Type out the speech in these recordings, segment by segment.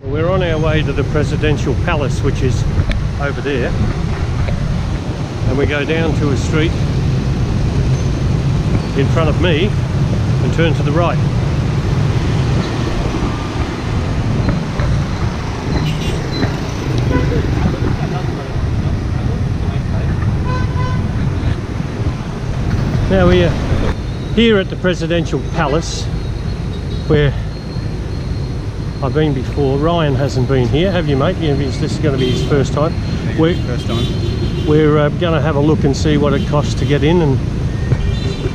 We're on our way to the presidential palace, which is over there, and we go down to a street in front of me and turn to the right. Now we are here at the presidential palace, where I've been before. Ryan hasn't been here, have you, mate? This is going to be his first time. First time. We're going to have a look and see what it costs to get in, and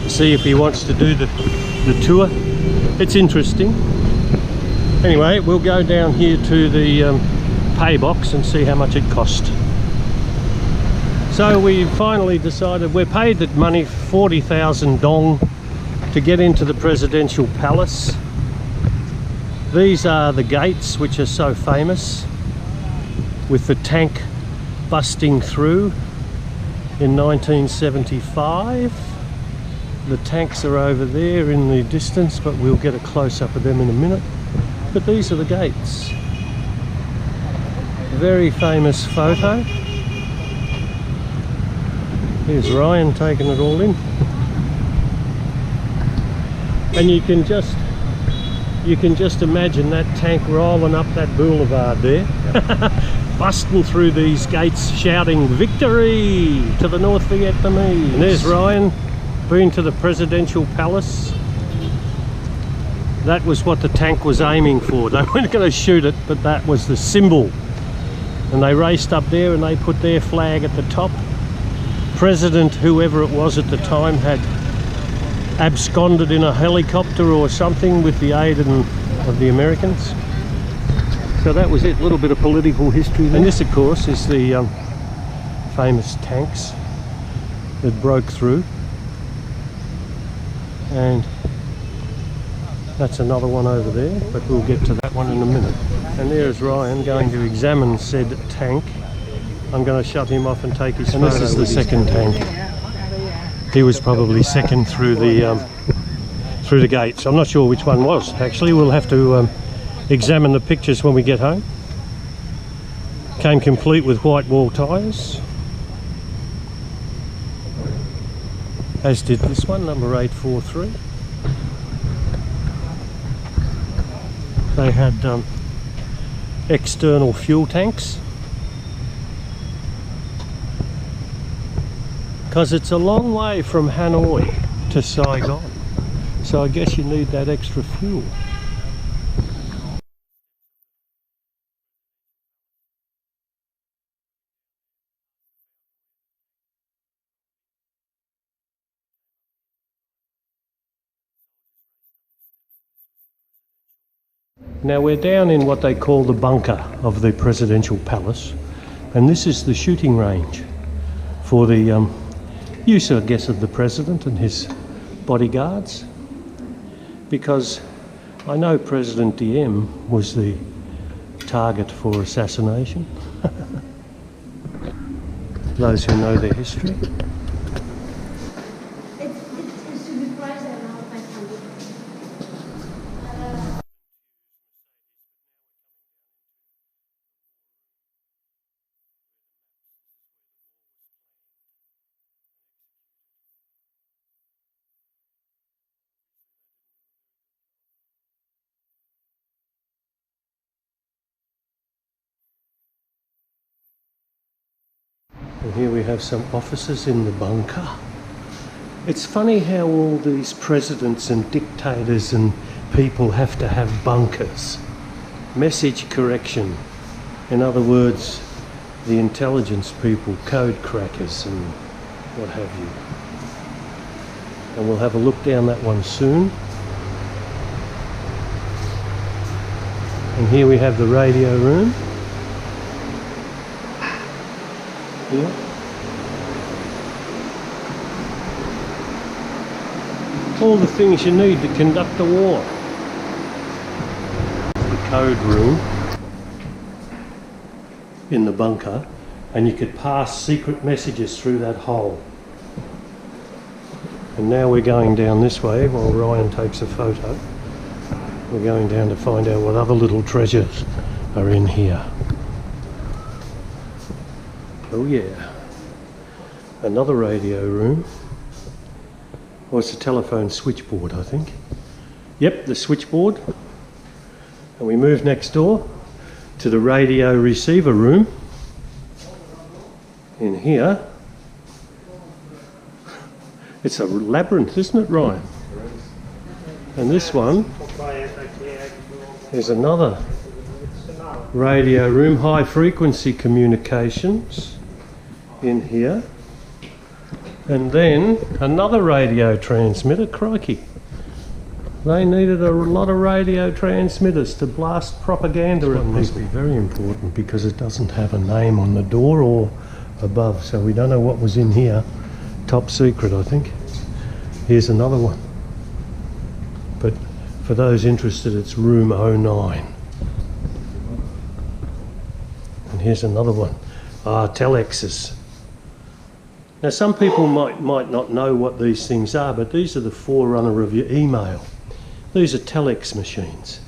see if he wants to do the tour. It's interesting. Anyway, we'll go down here to the pay box and see how much it cost. So we finally decided we're paid that money, 40,000 dong, to get into the presidential palace. These are the gates, which are so famous, with the tank busting through in 1975. The tanks are over there in the distance, but we'll get a close-up of them in a minute. But these are the gates. Very famous photo. Here's Ryan taking it all in. And you can just imagine that tank rolling up that boulevard there. Yep. Busting through these gates, shouting victory to the North Vietnamese. And there's Ryan, been to the presidential palace. That was what the tank was aiming for. They weren't going to shoot it, but that was the symbol. And they raced up there and they put their flag at the top. President, whoever it was at the time, had absconded in a helicopter or something with the aid of the Americans. So that was it, a little bit of political history there. And this, of course, is the famous tanks that broke through. And that's another one over there, but we'll get to that one in a minute. And there's Ryan going to examine said tank. I'm going to shut him off and take his photo. And this is the second tank. He was probably second through the gates. I'm not sure which one was, actually. We'll have to examine the pictures when we get home. Came complete with white wall tyres, as did this one, number 843. They had external fuel tanks, because it's a long way from Hanoi to Saigon, so I guess you need that extra fuel. Now we're down in what they call the bunker of the presidential palace, and this is the shooting range for the use, I guess, of the president and his bodyguards, because I know President Diem was the target for assassination. Those who know their history. And here we have some officers in the bunker. It's funny how all these presidents and dictators and people have to have bunkers. Message correction. In other words, the intelligence people, code crackers and what have you. And we'll have a look down that one soon. And here we have the radio room. Here. All the things you need to conduct a war. The code room in the bunker, and you could pass secret messages through that hole. And now we're going down this way while Ryan takes a photo. We're going down to find out what other little treasures are in here. Oh yeah. Another radio room. Or it's a telephone switchboard, I think. Yep, the switchboard. And we move next door to the radio receiver room. In here. It's a labyrinth, isn't it, Ryan? And this one is another radio room, high frequency communications in here. And then another radio transmitter, crikey. They needed a lot of radio transmitters to blast propaganda at people. Must be very important because it doesn't have a name on the door or above, so we don't know what was in here. Top secret, I think. Here's another one. But for those interested, it's room 09. And here's another one. Telexes. Now some people might not know what these things are, but these are the forerunner of your email. These are telex machines.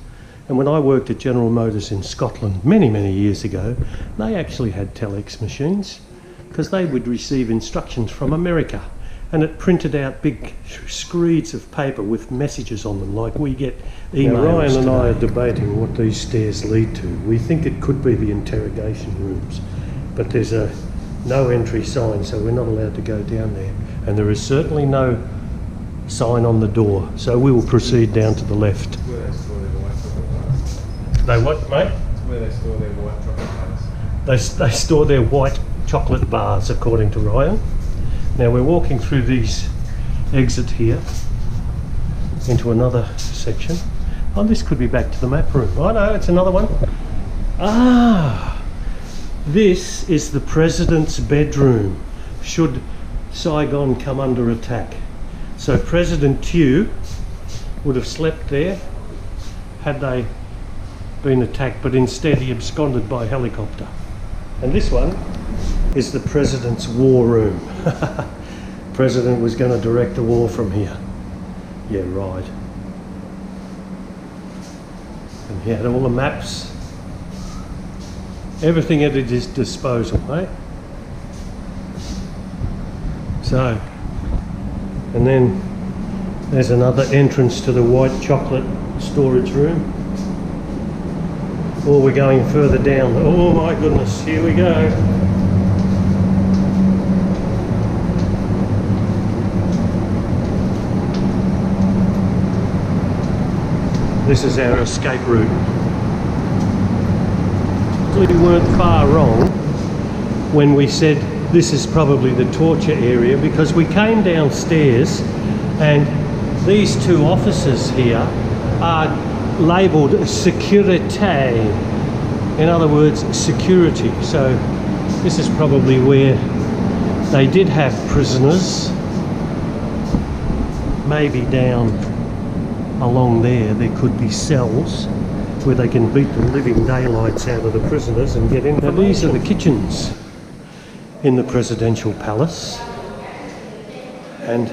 And when I worked at General Motors in Scotland many years ago, they actually had telex machines because they would receive instructions from America, and it printed out big screeds of paper with messages on them like we get emails. Now, Ryan and I are debating what these stairs lead to. We think it could be the interrogation rooms, but there's no entry sign, so we're not allowed to go down there. And there is certainly no sign on the door, so we will proceed down to the left. Where they store their white chocolate bars. They what, mate? Where they store their white chocolate bars. They store their white chocolate bars, according to Ryan. Now we're walking through these exit here into another section. Oh, this could be back to the map room. Oh no, it's another one. This is the president's bedroom should Saigon come under attack. So President Tew would have slept there had they been attacked, but instead he absconded by helicopter. And this one is the president's war room. President was going to direct the war from here. Yeah, right. And he had all the maps, everything at his disposal, eh? So, and then there's another entrance to the white chocolate storage room. Or we're going further down. Oh my goodness, here we go. This is our escape route. We weren't far wrong when we said this is probably the torture area, because we came downstairs and these two offices here are labelled sécurité, in other words security. So this is probably where they did have prisoners. Maybe down along there could be cells where they can beat the living daylights out of the prisoners and get in. Now these are the kitchens in the presidential palace, and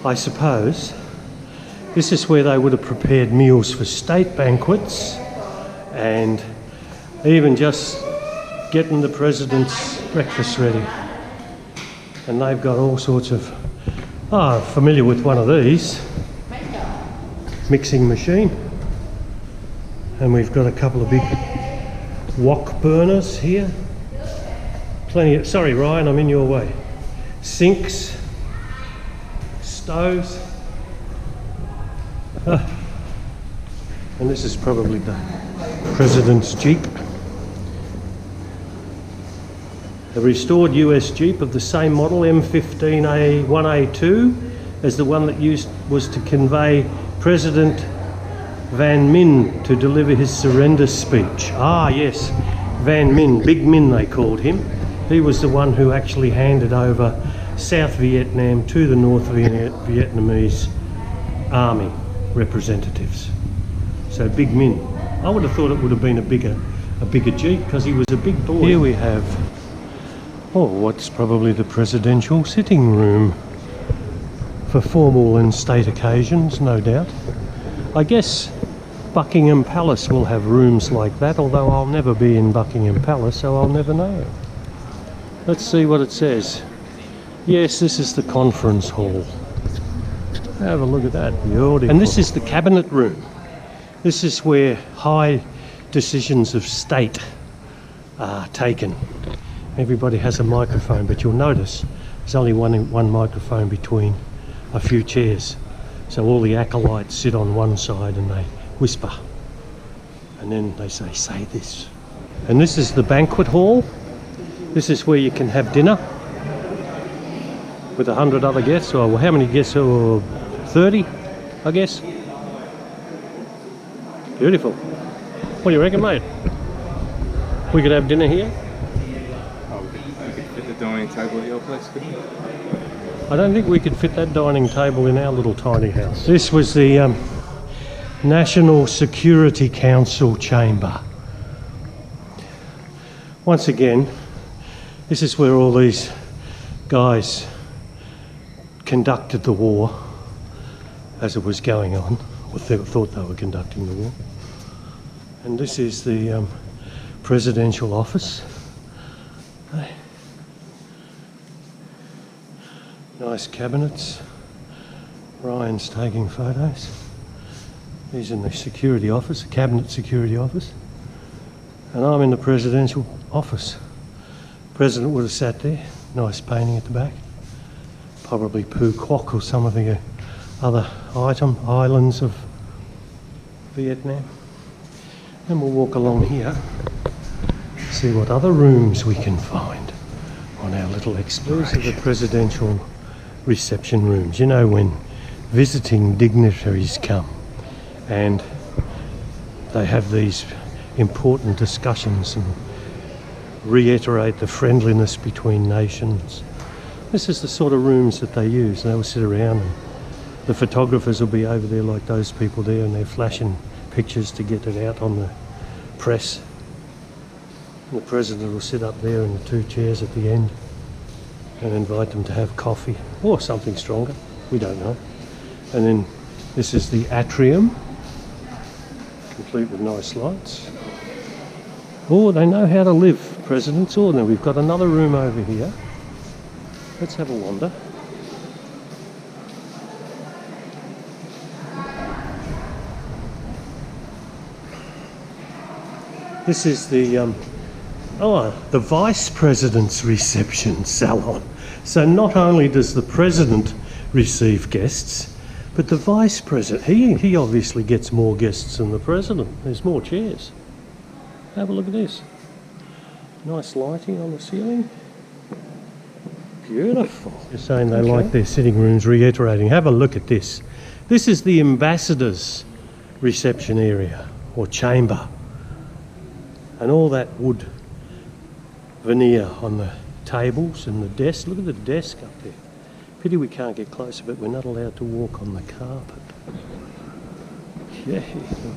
I suppose this is where they would have prepared meals for state banquets and even just getting the president's breakfast ready. And they've got all sorts of, familiar with one of these, mixing machine. And we've got a couple of big wok burners here. Plenty of, sorry Ryan, I'm in your way. Sinks, stoves. And this is probably the president's Jeep. A restored US Jeep of the same model, M15A1A2, as the one that was to convey President Van Min to deliver his surrender speech. Ah yes, Van Min, Big Min they called him. He was the one who actually handed over South Vietnam to the North Vietnamese army representatives. So Big Min. I would have thought it would have been a bigger Jeep because he was a big boy. Here we have, what's probably the presidential sitting room for formal and state occasions, no doubt. I guess Buckingham Palace will have rooms like that, although I'll never be in Buckingham Palace, so I'll never know. Let's see what it says. Yes, this is the conference hall. Have a look at that. Beautiful. And this is the cabinet room. This is where high decisions of state are taken. Everybody has a microphone, but you'll notice there's only one microphone between a few chairs. So all the acolytes sit on one side and they whisper. And then they say this. And this is the banquet hall. This is where you can have dinner with 100 other guests. Or how many guests? Or 30, I guess. Beautiful. What do you reckon, mate? We could have dinner here? Oh, we could fit the dining table at your place, couldn't we? I don't think we could fit that dining table in our little tiny house. This was the National Security Council chamber. Once again, this is where all these guys conducted the war as it was going on, or thought they were conducting the war. And this is the presidential office. Nice cabinets. Ryan's taking photos. He's in the security office, the cabinet security office. And I'm in the presidential office. President would have sat there. Nice painting at the back. Probably Phuoc or some of the other islands of Vietnam. And we'll walk along here, see what other rooms we can find on our little exploration. These are the presidential reception rooms. You know, when visiting dignitaries come and they have these important discussions and reiterate the friendliness between nations. This is the sort of rooms that they use. They'll sit around and the photographers will be over there like those people there, and they're flashing pictures to get it out on the press. And the president will sit up there in the two chairs at the end and invite them to have coffee or something stronger, we don't know. And then this is the atrium, complete with nice lights. Oh, they know how to live, presidents. Oh, now we've got another room over here. Let's have a wander. This is the the Vice President's reception salon. So not only does the President receive guests, but the Vice President, he obviously gets more guests than the President. There's more chairs. Have a look at this. Nice lighting on the ceiling. Beautiful. You're saying they like their sitting rooms, reiterating. Have a look at this. This is the Ambassador's reception area, or chamber. And all that wood veneer on the tables and the desk. Look at the desk up there. Pity we can't get closer, but we're not allowed to walk on the carpet. Yeah,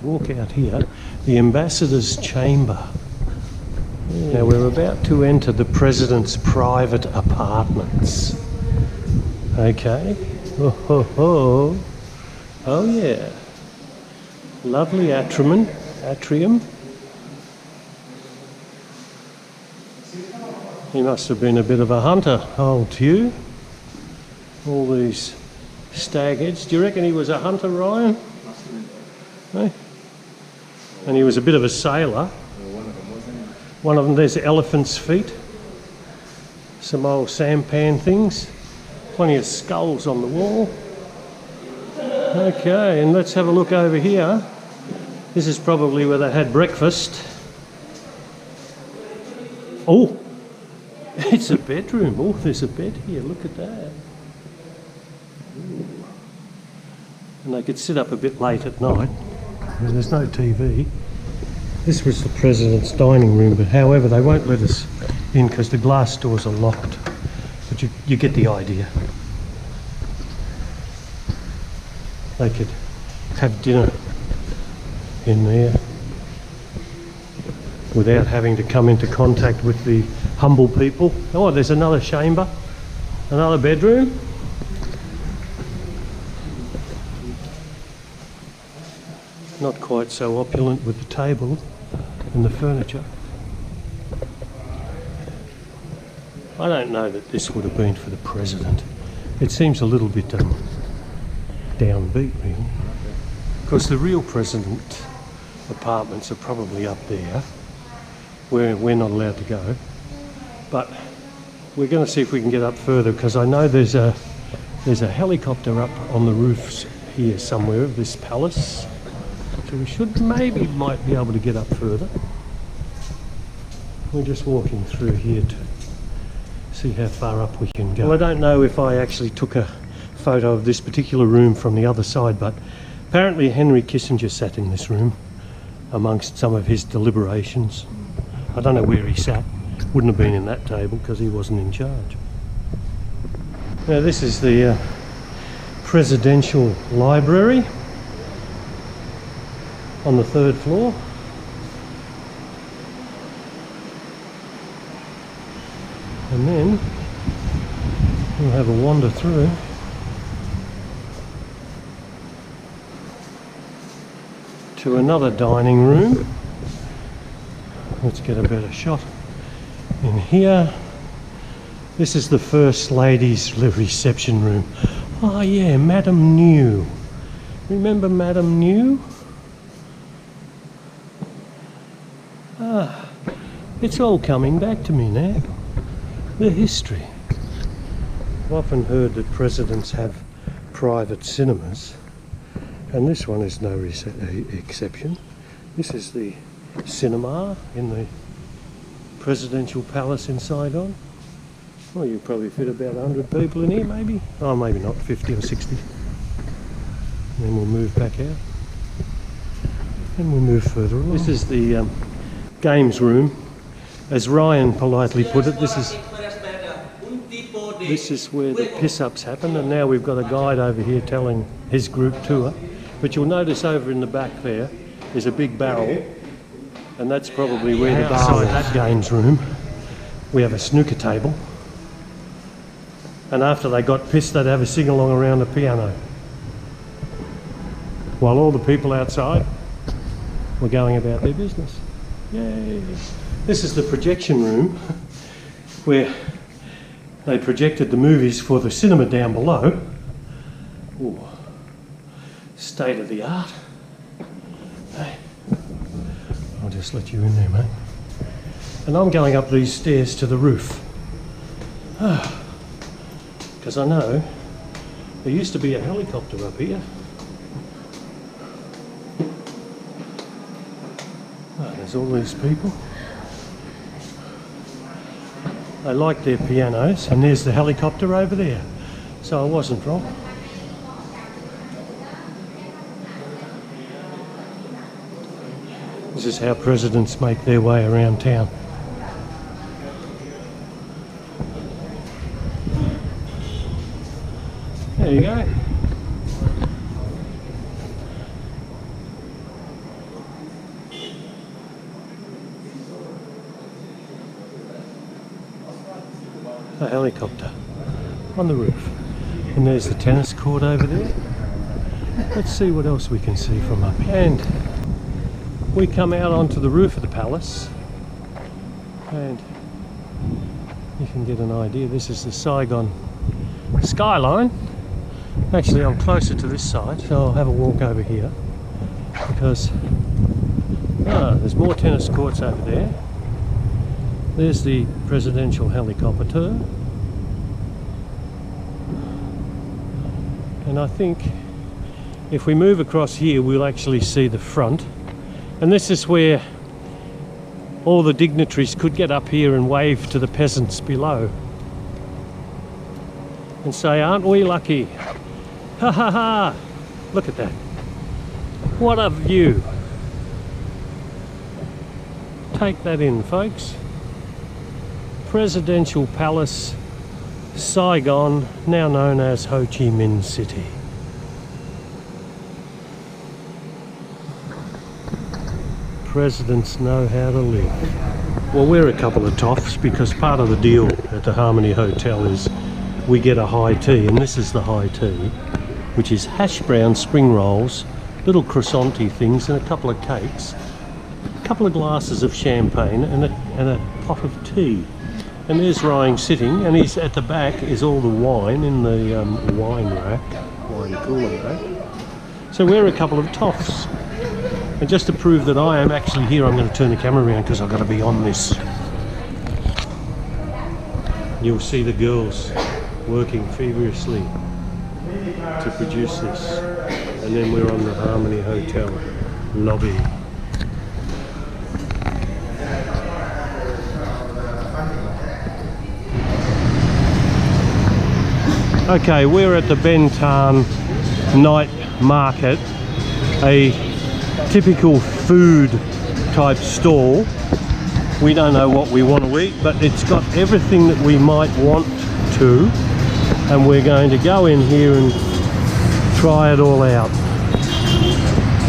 walk out here. The Ambassador's chamber. Now we're about to enter the President's private apartments. Okay. Oh, ho, ho. Oh yeah. Lovely atrium. He must have been a bit of a hunter, old Tew. All these stag heads. Do you reckon he was a hunter, Ryan? Hey? And he was a bit of a sailor. One of them, there's elephant's feet. Some old sampan things. Plenty of skulls on the wall. Okay, and let's have a look over here. This is probably where they had breakfast. Oh! It's a bedroom. Oh, there's a bed here. Look at that. Ooh. And they could sit up a bit late at night. There's no TV. This was the President's dining room, but however, they won't let us in because the glass doors are locked. But you get the idea. They could have dinner in there without having to come into contact with the humble people. Oh, there's another chamber, another bedroom. Not quite so opulent with the table and the furniture. I don't know that this would have been for the president. It seems a little bit downbeat, really. Of course, the real president apartments are probably up there, where we're not allowed to go. But we're going to see if we can get up further, because I know there's a helicopter up on the roofs here somewhere of this palace. So we might be able to get up further. We're just walking through here to see how far up we can go. Well, I don't know if I actually took a photo of this particular room from the other side, but apparently Henry Kissinger sat in this room amongst some of his deliberations. I don't know where he sat. Wouldn't have been in that table because he wasn't in charge. Now this is the presidential library on the 3rd floor. And then we'll have a wander through to another dining room. Let's get a better shot in here. This is the First Lady's reception room. Oh yeah, Madame New. Remember Madame New? Ah, it's all coming back to me now. The history. I've often heard that presidents have private cinemas, and this one is no exception. This is the cinema in the presidential palace in Saigon. Well, you probably fit about 100 people in here, maybe. Oh, maybe not, 50 or 60. And then we'll move back out. And we'll move further along. This is the games room. As Ryan politely put it, this is where the piss-ups happen, and now we've got a guide over here telling his group tour. But you'll notice over in the back there is a big barrel, and that's probably where the bar is. That games room, we have a snooker table, and after they got pissed they'd have a sing-along around the piano while all the people outside were going about their business. Yay! This is the projection room where they projected the movies for the cinema down below. Ooh, state of the art. Hey, I'll just let you in there, mate. And I'm going up these stairs to the roof. Because I know there used to be a helicopter up here. Oh, there's all these people. They like their pianos, and there's the helicopter over there. So I wasn't wrong. This is how presidents make their way around town. There you go. A helicopter on the roof. And there's the tennis court over there. Let's see what else we can see from up here. And we come out onto the roof of the palace, and you can get an idea. This is the Saigon skyline. Actually, I'm closer to this side, so I'll have a walk over here, because there's more tennis courts over there. There's the presidential helicopter, and I think if we move across here we'll actually see the front, and this is where all the dignitaries could get up here and wave to the peasants below and say, "Aren't we lucky? Ha ha ha! Look at that! What a view! Take that in, folks. Presidential Palace, Saigon, now known as Ho Chi Minh City." Presidents know how to live. Well, we're a couple of toffs, because part of the deal at the Harmony Hotel is we get a high tea, and this is the high tea, which is hash brown spring rolls little croissant-y things and a couple of cakes, a couple of glasses of champagne and a pot of tea. And there's Ryan sitting, and he's at the back is all the wine in the wine cooler rack. So we're a couple of toffs. And just to prove that I am actually here, I'm going to turn the camera around because I've got to be on this. You'll see the girls working feverishly to produce this. And then we're on the Harmony Hotel lobby. Okay, we're at the Bentan night market, a typical food type stall. We don't know what we want to eat, but it's got everything that we might want to, and we're going to go in here and try it all out.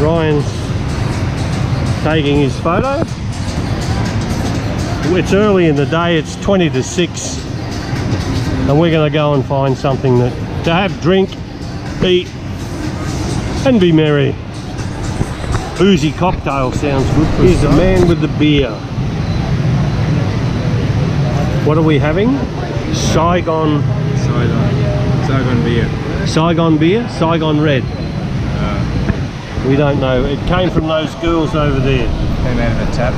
Ryan's taking his photo. It's early in the day, it's 20 to 6. And we're going to go and find something to have, drink, eat, and be merry. Boozy cocktail sounds good. Here's the man with the beer. What are we having? Saigon beer. Saigon beer? Saigon red. We don't know. It came from those girls over there. Came out of a tap.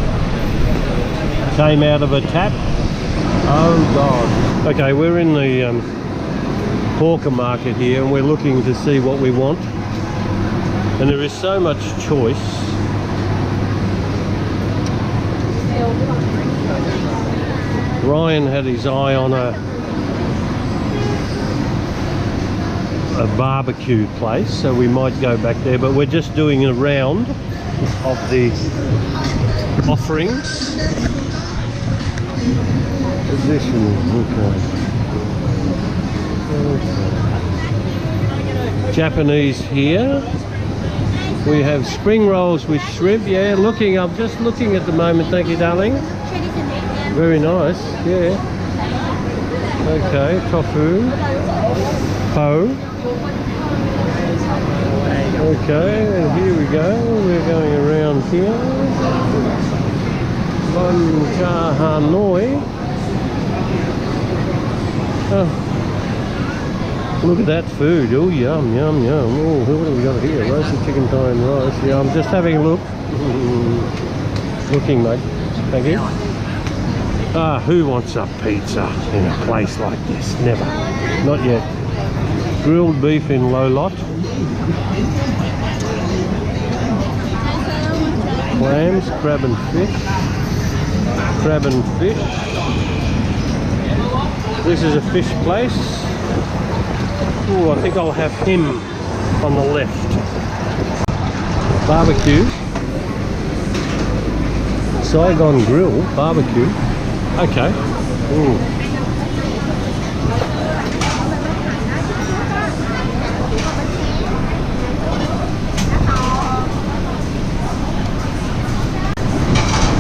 Came out of a tap? Oh God. Okay, we're in the hawker market here and we're looking to see what we want. And there is so much choice. Ryan had his eye on a barbecue place, so we might go back there, but we're just doing a round of the offerings. Position, okay. Japanese here. We have spring rolls with shrimp. Yeah, I'm just looking at the moment. Thank you, darling. Very nice. Yeah. Okay, tofu. Pho. Okay, and here we go. We're going around here. Bun cha Hanoi. Oh, look at that food. Oh, yum, yum, yum. Oh, what have we got here? Roasted chicken thigh and rice. Yeah, I'm just having a look. Looking, mate. Thank you. Ah, who wants a pizza in a place like this? Never. Not yet. Grilled beef in low lot. Clams, crab and fish. Crab and fish. This is a fish place. Oh, I think I'll have him on the left. Barbecue. Saigon grill, barbecue. Okay. Ooh.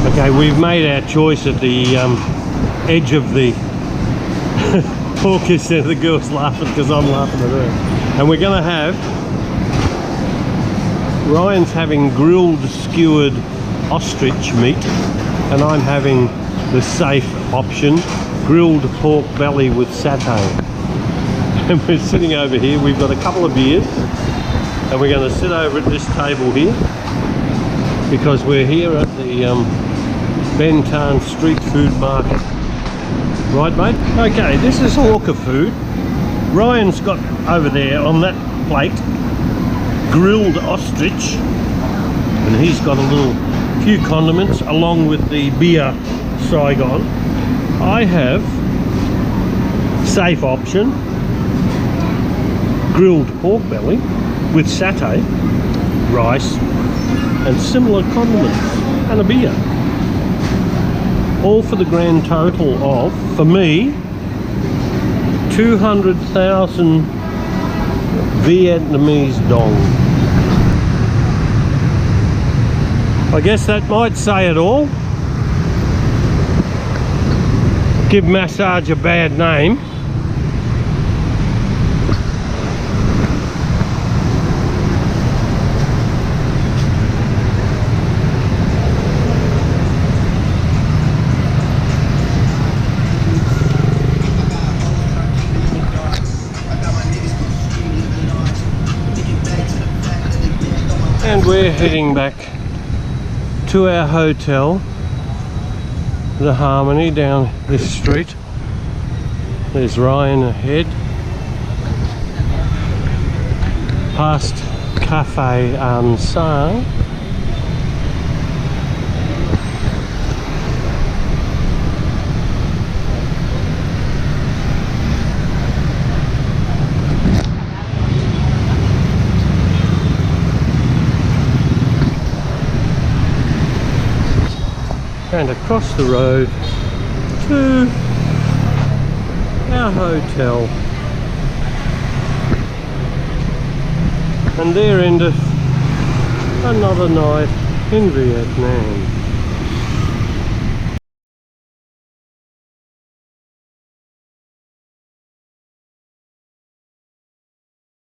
Okay, we've made our choice at the edge of the hawker centre. The girl's laughing because I'm laughing at her. And we're going to have, Ryan's having grilled skewered ostrich meat, and I'm having the safe option, grilled pork belly with satay. And we're sitting over here, we've got a couple of beers, and we're going to sit over at this table here, because we're here at the Bentan street food market. Right, mate? Okay, this is hawker food. Ryan's got over there on that plate grilled ostrich, and he's got a few condiments along with the beer Saigon. I have safe option, grilled pork belly with satay, rice and similar condiments and a beer. All for the grand total of, for me, 200,000 Vietnamese dong. I guess that might say it all. Give massage a bad name. And we're heading back to our hotel, the Harmony, down this street. There's Rian ahead. Past Cafe Ansar. And across the road to our hotel. And there endeth another night in Vietnam.